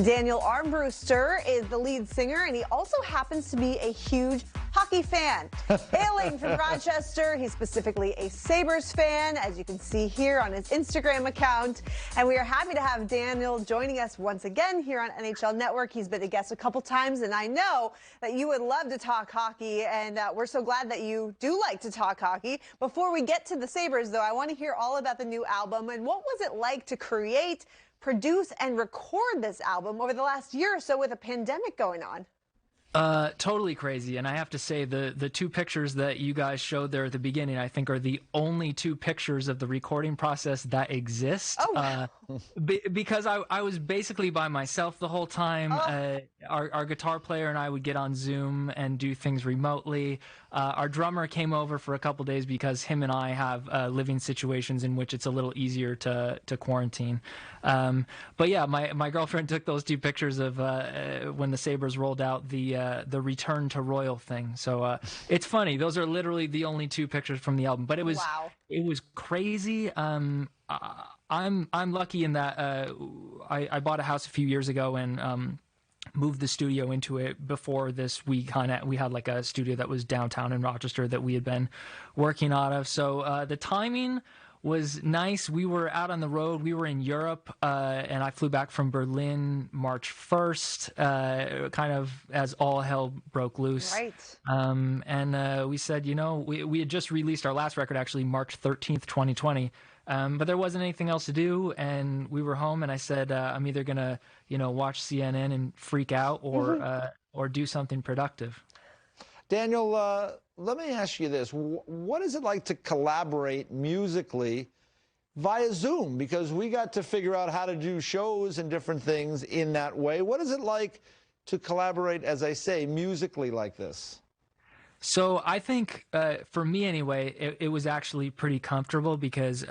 Daniel Armbruster is the lead singer, and he also happens to be a huge hockey fan. Hailing from Rochester, he's specifically a Sabres fan, as you can see here on his Instagram account. And we are happy to have Daniel joining us once again here on NHL Network. He's been a guest a couple times, and I know that you would love to talk hockey, and we're so glad that you do like to talk hockey. Before we get to the Sabres, though, I want to hear all about the new album, and what was it like to create, produce, and record this album over the last year or so with a pandemic going on? Totally crazy. And I have to say the two pictures that you guys showed there at the beginning, I think are the only two pictures of the recording process that exist. Oh, wow. Because I was basically by myself the whole time. Oh. Our guitar player and I would get on Zoom and do things remotely. Our drummer came over for a couple days because him and I have living situations in which it's a little easier to quarantine. But yeah, my girlfriend took those two pictures of when the Sabres rolled out the return to Royal thing. So it's funny. Those are literally the only two pictures from the album. But it was Wow. It was crazy. I'm lucky in that I bought a house a few years ago and moved the studio into it. Before this, we had like a studio that was downtown in Rochester that we had been working out of. So the timing was nice. We were out on the road. We were in Europe, and I flew back from Berlin March 1st, kind of as all hell broke loose. Right. And we said, we had just released our last record, actually, March 13th, 2020. But there wasn't anything else to do, and we were home, and I said, I'm either going to, watch CNN and freak out or do something productive. Daniel, let me ask you this. What is it like to collaborate musically via Zoom? Because we got to figure out how to do shows and different things in that way. What is it like to collaborate, as I say, musically like this? So I think, for me anyway, it was actually pretty comfortable because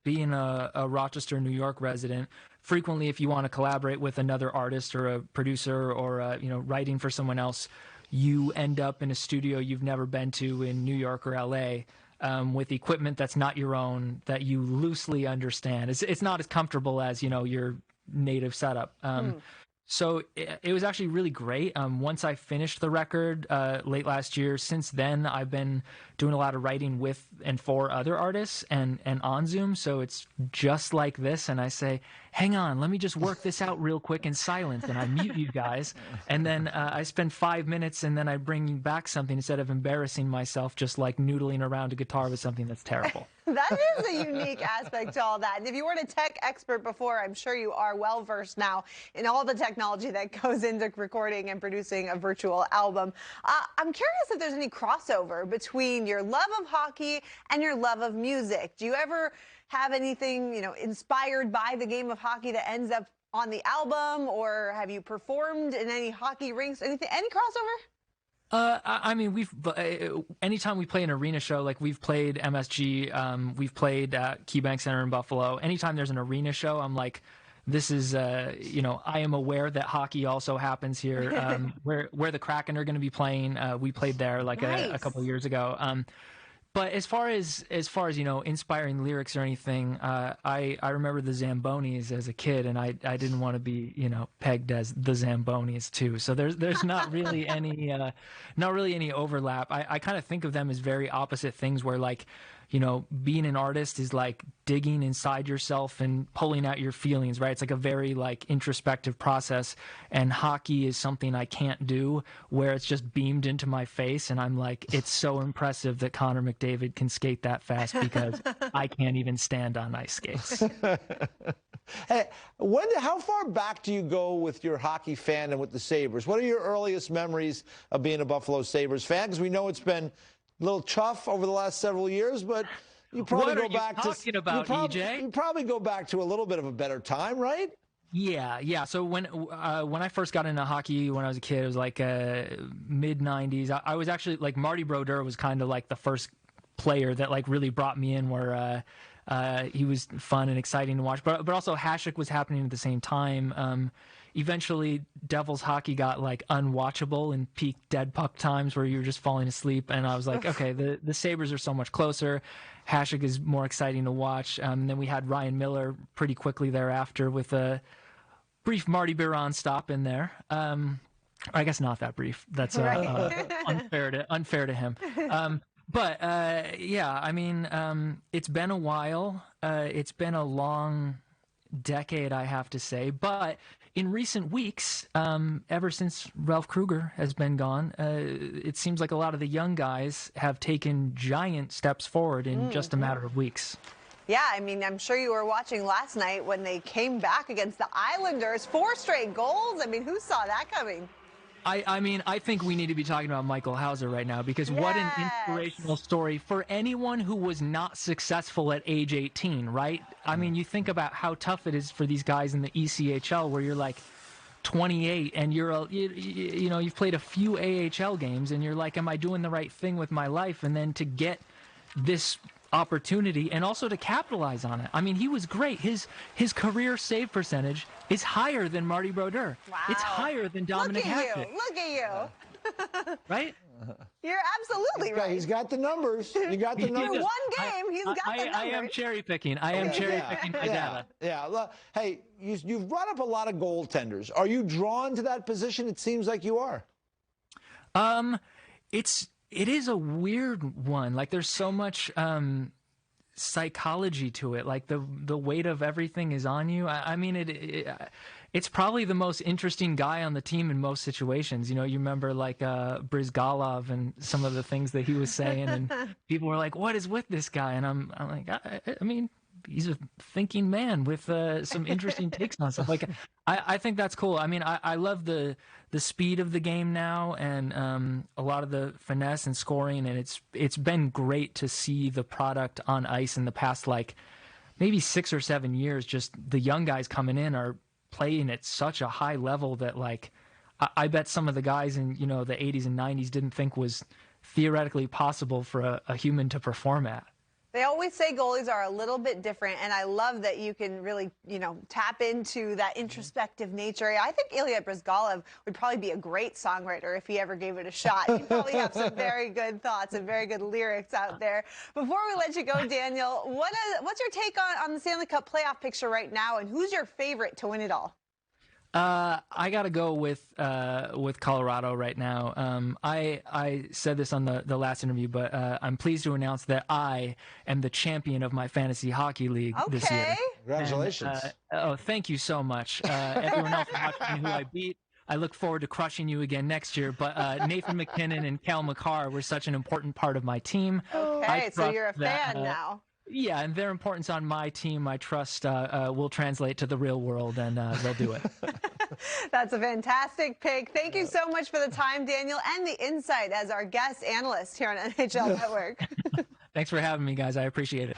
being a Rochester, New York resident, frequently if you want to collaborate with another artist or a producer or, writing for someone else, you end up in a studio you've never been to in New York or LA with equipment that's not your own, that you loosely understand. It's not as comfortable as, your native setup. So it was actually really great. Once I finished the record late last year, since then I've been doing a lot of writing with and for other artists and on Zoom. So it's just like this. And I say, hang on, let me just work this out real quick in silence. And I mute you guys. And then I spend 5 minutes and then I bring back something instead of embarrassing myself, just like noodling around a guitar with something that's terrible. That is a unique aspect to all that. And if you weren't a tech expert before, I'm sure you are well versed now in all the technology that goes into recording and producing a virtual album. I'm curious if there's any crossover between your love of hockey and your love of music. Do you ever have anything, inspired by the game of hockey that ends up on the album, or have you performed in any hockey rinks? Any crossover? I mean, anytime we play an arena show, like we've played MSG, we've played at KeyBank Center in Buffalo. Anytime there's an arena show, I'm like, this is, I am aware that hockey also happens here. Where the Kraken are going to be playing, we played there like Nice. a couple of years ago. But as far as inspiring lyrics or anything, I remember the Zambonis as a kid, and I didn't want to be pegged as the Zambonis too. So there's not really any overlap. I kind of think of them as very opposite things, where like being an artist is like digging inside yourself and pulling out your feelings, right? It's like a very like introspective process, and hockey is something I can't do, where it's just beamed into my face and I'm like, it's so impressive that Connor McDavid can skate that fast because I can't even stand on ice skates. Hey, how far back do you go with your hockey fandom with the Sabres? What are your earliest memories of being a Buffalo Sabres fan? Because we know it's been a little tough over the last several years, but you probably go back to EJ? You probably go back to a little bit of a better time, right? Yeah. So when I first got into hockey when I was a kid, it was like mid '90s. I was actually like Marty Brodeur was kind of like the first player that like really brought me in, where he was fun and exciting to watch. But also Hasek was happening at the same time. Eventually, Devils hockey got like unwatchable in peak dead puck times where you were just falling asleep. And I was like, okay, the Sabres are so much closer. Hasek is more exciting to watch. And then we had Ryan Miller pretty quickly thereafter with brief Marty Biron stop in there. I guess not that brief. That's unfair to him. But yeah, I mean, it's been a while. It's been a long decade, I have to say. But in recent weeks, ever since Ralph Kruger has been gone, it seems like a lot of the young guys have taken giant steps forward in just a matter of weeks. Yeah, I mean, I'm sure you were watching last night when they came back against the Islanders. 4 straight goals. I mean, who saw that coming? I mean, I think we need to be talking about Michael Hauser right now, because what an inspirational story for anyone who was not successful at age 18, right? I mean, you think about how tough it is for these guys in the ECHL, where you're like 28 and you know, you've played a few AHL games and you're like, am I doing the right thing with my life? And then to get this opportunity and also to capitalize on it. I mean, he was great. His career save percentage is higher than Marty Brodeur. Wow. It's higher than Dominic Hasek. Look at you. Right? You're absolutely right. He's got the numbers. You got the numbers. For one game, he's got the numbers. I am cherry picking. I am cherry picking my data. Yeah. Hey, you've brought up a lot of goaltenders. Are you drawn to that position? It seems like you are. It is a weird one. Like, there's so much psychology to it. Like, the weight of everything is on you. I mean, it's probably the most interesting guy on the team in most situations. You know, you remember like Brizgalov and some of the things that he was saying, and people were like, "What is with this guy?" And I'm like, I mean, he's a thinking man with some interesting takes on stuff. Like, I think that's cool. I mean, I love the speed of the game now, and a lot of the finesse and scoring, and it's been great to see the product on ice in the past, like maybe 6 or 7 years. Just the young guys coming in are playing at such a high level that, like, I bet some of the guys in, you know, the 80s and 90s didn't think was theoretically possible for a human to perform at. They always say goalies are a little bit different, and I love that you can really, you know, tap into that introspective nature. I think Ilya Brizgalov would probably be a great songwriter if he ever gave it a shot. He'd probably have some very good thoughts and very good lyrics out there. Before we let you go, Daniel, what's your take on the Stanley Cup playoff picture right now, and who's your favorite to win it all? I got to go with Colorado right now. I said this on the last interview, but I'm pleased to announce that I am the champion of my fantasy hockey league this year. Congratulations. And, thank you so much. Everyone else watching who I beat, I look forward to crushing you again next year. But Nathan McKinnon and Cal McCarr were such an important part of my team. Okay, so you're a fan now. Yeah, and their importance on my team, I trust, will translate to the real world, and they'll do it. That's a fantastic pick. Thank you so much for the time, Daniel, and the insight as our guest analyst here on NHL Network. Thanks for having me, guys. I appreciate it.